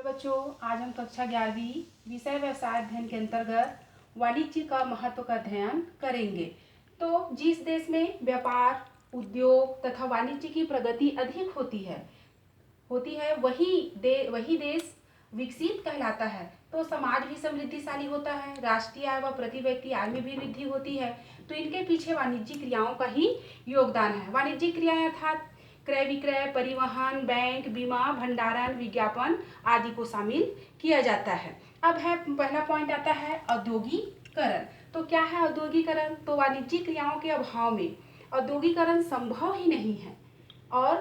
बच्चों, आज हम कक्षा 11वीं विषय व्यवसाय अध्ययन के अंतर्गत वाणिज्य का महत्व का अध्ययन करेंगे। तो जिस देश में व्यापार, उद्योग तथा वाणिज्य की प्रगति अधिक होती है वही देश विकसित कहलाता है। तो समाज भी समृद्धिशाली होता है, राष्ट्रीय आय व प्रति व्यक्ति आय में भी वृद्धि होती है। तो इनके पीछे वाणिज्यिक क्रियाओं का ही योगदान है। वाणिज्यिक क्रियाएं अर्थात क्रय विक्रय, परिवहन, बैंक, बीमा, भंडारण, विज्ञापन आदि को शामिल किया जाता है। अब है पहला पॉइंट आता है औद्योगिकरण। तो क्या है औद्योगिकरण? तो वाणिज्यिक क्रियाओं के अभाव में औद्योगिकरण संभव ही नहीं है और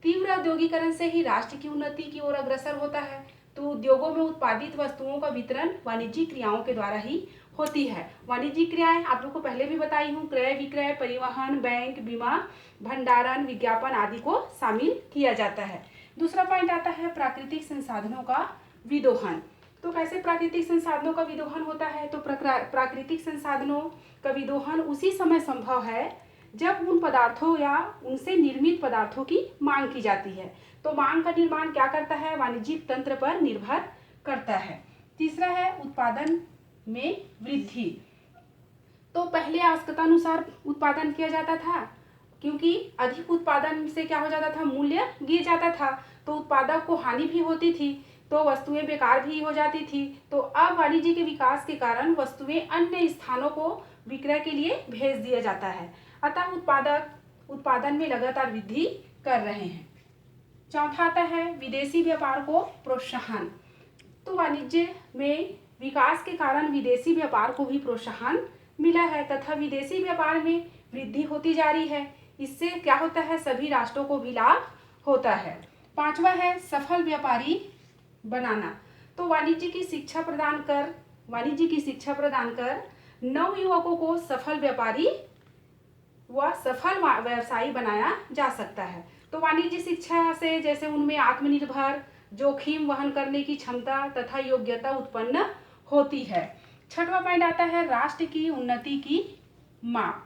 तीव्र औद्योगिकरण से ही राष्ट्र की उन्नति की ओर अग्रसर होता है। तो उद्योगों में उत्पादित वस्तुओं का वितरण वाणिज्यिक क्रियाओं के द्वारा ही होती है। वाणिज्यिक क्रियाएं आप लोग को पहले भी बताई हूँ, क्रय विक्रय, परिवहन, बैंक, बीमा, भंडारण, विज्ञापन आदि को शामिल किया जाता है। दूसरा पॉइंट आता है प्राकृतिक संसाधनों का विदोहन। तो कैसे प्राकृतिक संसाधनों का विदोहन होता है? तो प्राकृतिक संसाधनों का विदोहन उसी समय संभव है जब उन पदार्थों या उनसे निर्मित पदार्थों की मांग की जाती है। तो मांग का निर्माण क्या करता है? वाणिज्यिक तंत्र पर निर्भर करता है। तीसरा है उत्पादन में वृद्धि। तो पहले आवश्यकतानुसार उत्पादन किया जाता था, क्योंकि अधिक उत्पादन से क्या हो जाता था? मूल्य गिर जाता था, तो उत्पादक को हानि भी होती थी, तो वस्तुएं बेकार भी हो जाती थी। तो अब वाणिज्य के विकास के कारण वस्तुएं अन्य स्थानों को विक्रय के लिए भेज दिया जाता है, अतः उत्पादक उत्पादन में लगातार वृद्धि कर रहे हैं। चौथा आता है विदेशी व्यापार को प्रोत्साहन। तो वाणिज्य में विकास के कारण विदेशी व्यापार को भी प्रोत्साहन मिला है तथा विदेशी व्यापार में वृद्धि होती जा रही है। इससे क्या होता है? सभी राष्ट्रों को भी लाभ होता है। पांचवा है सफल व्यापारी बनाना। तो वाणिज्य की शिक्षा प्रदान कर नव युवकों को सफल व्यापारी व सफल व्यवसायी बनाया जा सकता है। तो वाणिज्य शिक्षा से जैसे उनमें आत्मनिर्भर, जोखिम वहन करने की क्षमता तथा योग्यता उत्पन्न होती है। छठवां पॉइंट आता है राष्ट्र की उन्नति की माप।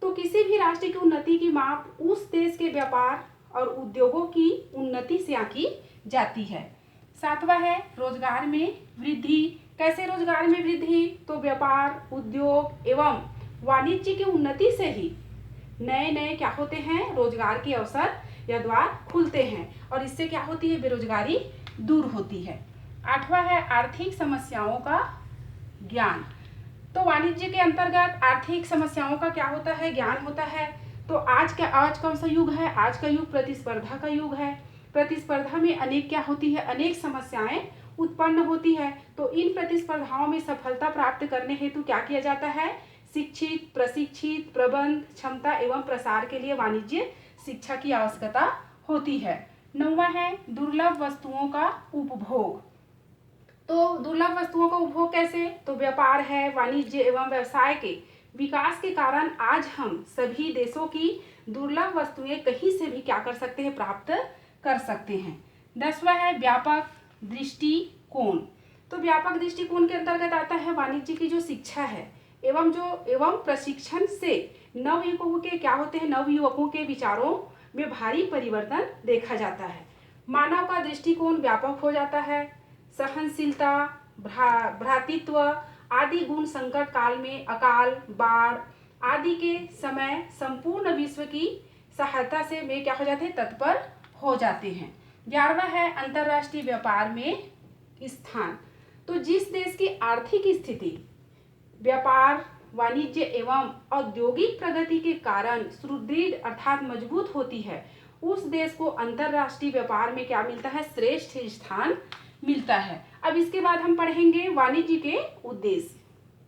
तो किसी भी राष्ट्र की उन्नति की माप उस देश के व्यापार और उद्योगों की उन्नति से आंकी जाती है। सातवां है रोजगार में वृद्धि। कैसे रोजगार में वृद्धि? तो व्यापार, उद्योग एवं वाणिज्य की उन्नति से ही नए नए क्या होते हैं? रोजगार के अवसर या द्वार खुलते हैं और इससे क्या होती है? बेरोजगारी दूर होती है। आठवां है आर्थिक समस्याओं का ज्ञान। तो वाणिज्य के अंतर्गत आर्थिक समस्याओं का क्या होता है? ज्ञान होता है। तो आज कौन सा युग है? आज का युग प्रतिस्पर्धा का युग है। प्रतिस्पर्धा में अनेक क्या होती है? अनेक समस्याएं उत्पन्न होती है। तो इन प्रतिस्पर्धाओं में सफलता प्राप्त करने हेतु क्या किया जाता है? शिक्षित, प्रशिक्षित, प्रबंध, क्षमता एवं प्रसार के लिए वाणिज्य शिक्षा की आवश्यकता होती है। नौवां है दुर्लभ वस्तुओं का उपभोग। तो दुर्लभ वस्तुओं का उपभोग कैसे? तो व्यापार है, वाणिज्य एवं व्यवसाय के विकास के कारण आज हम सभी देशों की दुर्लभ वस्तुएं कहीं से भी क्या कर सकते हैं? प्राप्त कर सकते हैं। 10वां है व्यापक दृष्टिकोण। तो व्यापक दृष्टिकोण के अंतर्गत आता है वाणिज्य की जो शिक्षा है एवं प्रशिक्षण से नवयुवकों के क्या होते हैं? नवयुवकों के विचारों में भारी परिवर्तन देखा जाता है। मानव का दृष्टिकोण व्यापक हो जाता है। सहनशीलता, भ्रातृत्व आदि गुण संकट काल में अकाल, बाढ़ आदि के समय संपूर्ण विश्व की सहायता से वे क्या हो जाते हैं? तत्पर हो जाते हैं। 11वां है अंतर्राष्ट्रीय व्यापार में स्थान। तो जिस देश की आर्थिक स्थिति व्यापार, वाणिज्य एवं औद्योगिक प्रगति के कारण सुदृढ़ अर्थात मजबूत होती है, उस देश को अंतर्राष्ट्रीय व्यापार में क्या मिलता है? श्रेष्ठ स्थान मिलता है। अब इसके बाद हम पढ़ेंगे वाणिज्य के उद्देश्य।